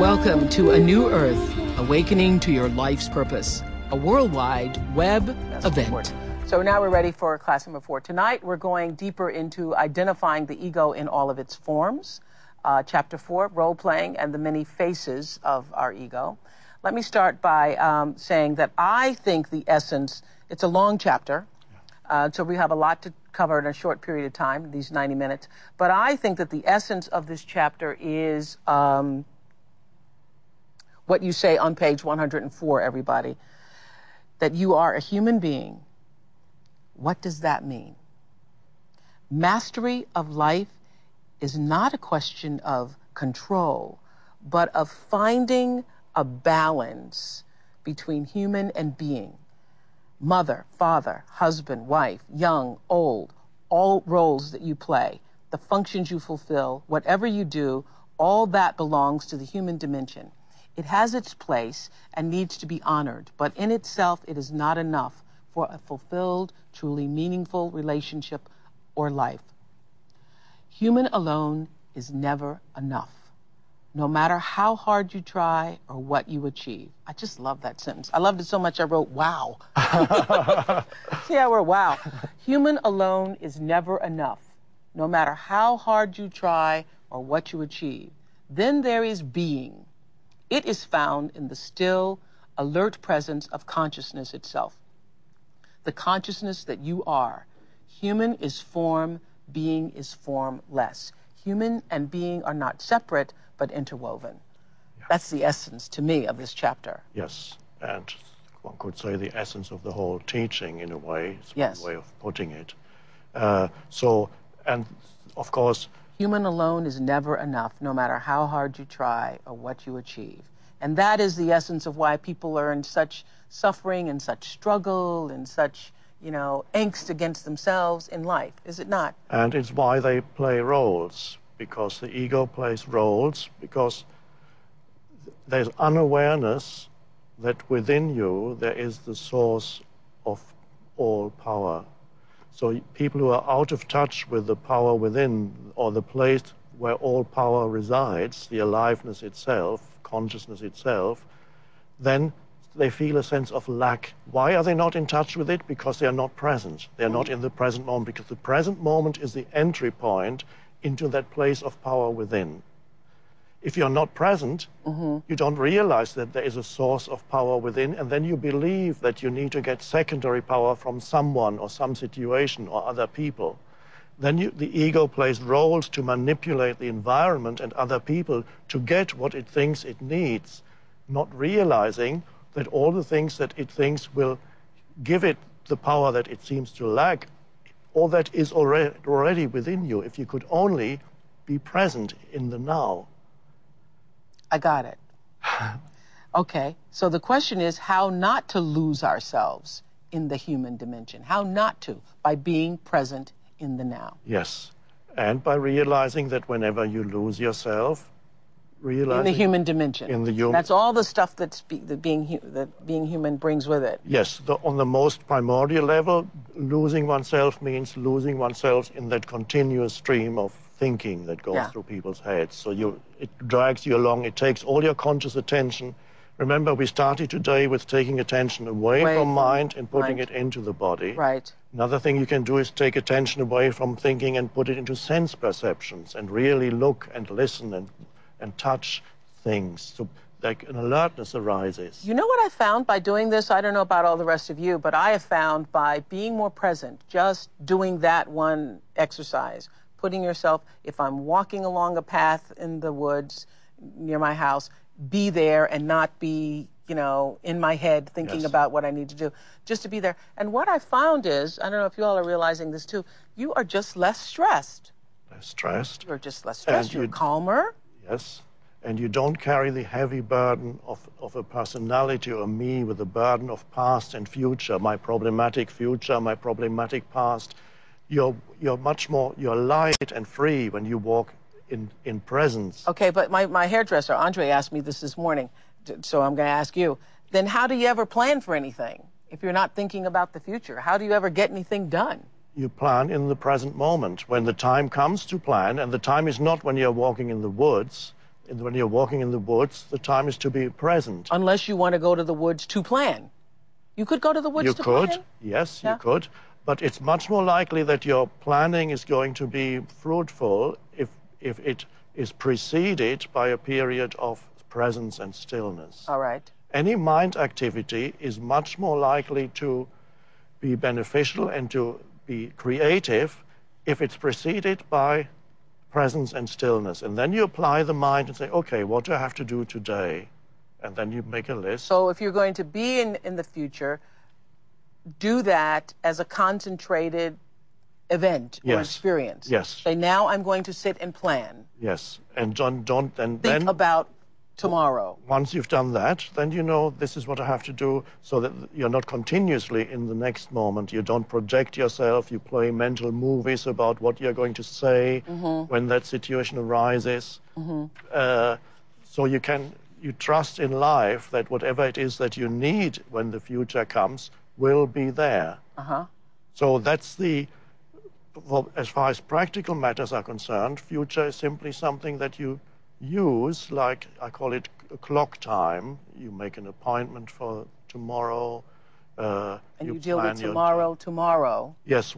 Welcome to A New Earth, Awakening to Your Life's Purpose, a worldwide web event. So now we're ready for class number 4. Tonight we're going deeper into identifying the ego in all of its forms. Chapter 4, role-playing and the many faces of our ego. Let me start by saying that I think the essence, it's a long chapter, so we have a lot to cover in a short period of time, these 90 minutes, but I think that the essence of this chapter is what you say on page 104, everybody, that you are a human being. What does that mean? Mastery of life is not a question of control, but of finding a balance between human and being. Mother, father, husband, wife, young, old, all roles that you play, the functions you fulfill, whatever you do, all that belongs to the human dimension. It has its place and needs to be honored, but in itself it is not enough for a fulfilled, truly meaningful relationship or life. Human alone is never enough, no matter how hard you try or what you achieve. I just love that sentence. I loved it so much I wrote, wow. See how we're wow. Human alone is never enough, no matter how hard you try or what you achieve. Then there is being. It is found in the still, alert presence of consciousness itself. The consciousness that you are. Human is form, being is formless. Human and being are not separate, but interwoven. Yeah. That's the essence, to me, of this chapter. Yes, and one could say the essence of the whole teaching, in a way. It's yes. one way of putting it. And of course, human alone is never enough, no matter how hard you try or what you achieve. And that is the essence of why people are in such suffering and such struggle and such, angst against themselves in life, is it not? And it's why they play roles, because the ego plays roles, because there's unawareness that within you there is the source of all power. So people who are out of touch with the power within, or the place where all power resides, the aliveness itself, consciousness itself, then they feel a sense of lack. Why are they not in touch with it? Because they are not present. They are not in the present moment, because the present moment is the entry point into that place of power within. If you're not present, you don't realize that there is a source of power within, and then you believe that you need to get secondary power from someone or some situation or other people. Then the ego plays roles to manipulate the environment and other people to get what it thinks it needs, not realizing that all the things that it thinks will give it the power that it seems to lack, all that is already within you, if you could only be present in the now. I got it. Okay, so the question is how not to lose ourselves in the human dimension. How not to, by being present in the now. Yes, and by realizing that whenever you lose yourself, in the human dimension. In the human. That's all the stuff that being human brings with it. Yes, on the most primordial level, losing oneself means losing oneself in that continuous stream of thinking that goes through people's heads. So it drags you along, it takes all your conscious attention. Remember, we started today with taking attention away from mind and putting it into the body. Right. Another thing you can do is take attention away from thinking and put it into sense perceptions and really look and listen and touch things. So like an alertness arises. You know what I found by doing this? I don't know about all the rest of you, but I have found by being more present, just doing that one exercise, putting yourself, if I'm walking along a path in the woods near my house, be there and not be, in my head thinking about what I need to do, just to be there. And what I found is, I don't know if you all are realizing this too, you are just less stressed. Less stressed. You're just less stressed. You're calmer. Yes. And you don't carry the heavy burden of a personality or me with the burden of past and future, my problematic future, my problematic past. You're much more, you're light and free when you walk in presence. Okay, but my hairdresser, Andre, asked me this morning, so I'm going to ask you, then how do you ever plan for anything if you're not thinking about the future? How do you ever get anything done? You plan in the present moment. When the time comes to plan, and the time is not when you're walking in the woods, when you're walking in the woods, the time is to be present. Unless you want to go to the woods to plan. You could go to the woods to plan? You could, yes, Yeah. you could. But it's much more likely that your planning is going to be fruitful if it is preceded by a period of presence and stillness. All right. Any mind activity is much more likely to be beneficial and to be creative if it's preceded by presence and stillness. And then you apply the mind and say, okay, what do I have to do today? And then you make a list. So if you're going to be in the future, do that as a concentrated event or Yes. experience. Yes. Say, now I'm going to sit and plan. Yes, and don't and Think then about tomorrow. once you've done that, then you know this is what I have to do, so that you're not continuously in the next moment. You don't project yourself. You play mental movies about what you're going to say when that situation arises. So you trust in life that whatever it is that you need when the future comes will be there. So that's as far as practical matters are concerned, future is simply something that you use, like I call it a clock time. You make an appointment for tomorrow. And you deal plan with your tomorrow. Yes,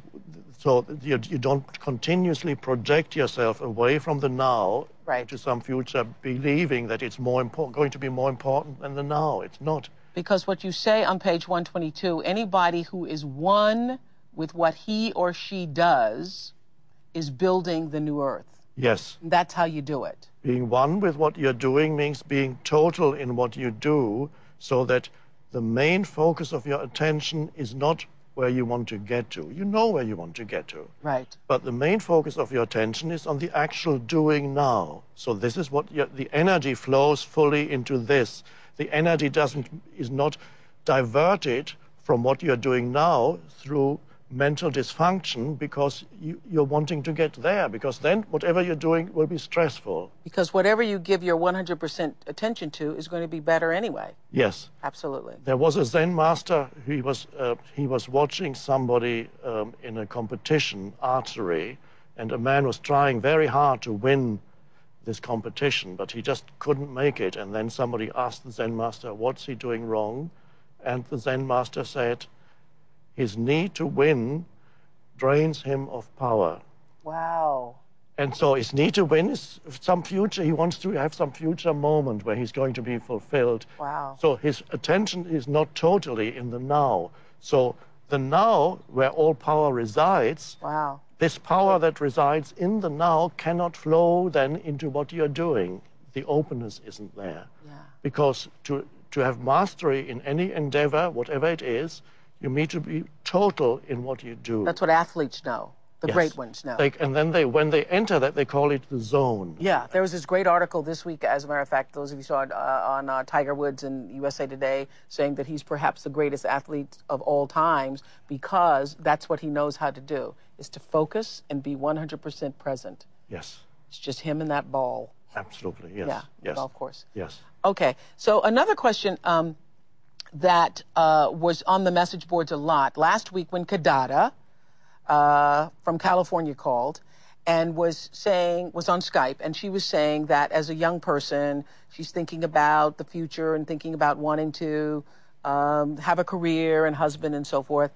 so you don't continuously project yourself away from the now Right. to some future, believing that it's going to be more important than the now. It's not. Because what you say on page 122, anybody who is one with what he or she does is building the new earth. Yes, That's how you do it. being one with what you're doing means being total in what you do, so that the main focus of your attention is not where you want to get to. You know where you want to get to. Right. But the main focus of your attention is on the actual doing now. So this is what the energy flows fully into this. The energy is not diverted from what you're doing now through mental dysfunction, because you're wanting to get there, because then whatever you're doing will be stressful. Because whatever you give your 100% attention to is going to be better anyway. Yes. Absolutely. There was a Zen master. He was watching somebody in a competition, archery, and a man was trying very hard to win this competition, but he just couldn't make it. And then somebody asked the Zen master, what's he doing wrong? And the Zen master said, his need to win drains him of power. Wow. And so his need to win is some future. He wants to have some future moment where he's going to be fulfilled. Wow. So his attention is not totally in the now. So the now, where all power resides, Wow. this power that resides in the now cannot flow then into what you're doing. The openness isn't there. Yeah. Because to have mastery in any endeavor, whatever it is, you need to be total in what you do. That's what athletes know. The Yes. great ones know. And then when they enter that, they call it the zone. Yeah, there was this great article this week, as a matter of fact, those of you saw it on Tiger Woods in USA Today, saying that he's perhaps the greatest athlete of all times because that's what he knows how to do, is to focus and be 100% present. Yes, It's just him and that ball. absolutely. Yes. Yeah, Yes. golf course. Yes. Okay, so another question that was on the message boards a lot last week when Kadada from California called and was on Skype, and she was saying that as a young person, she's thinking about the future and thinking about wanting to have a career and husband and so forth.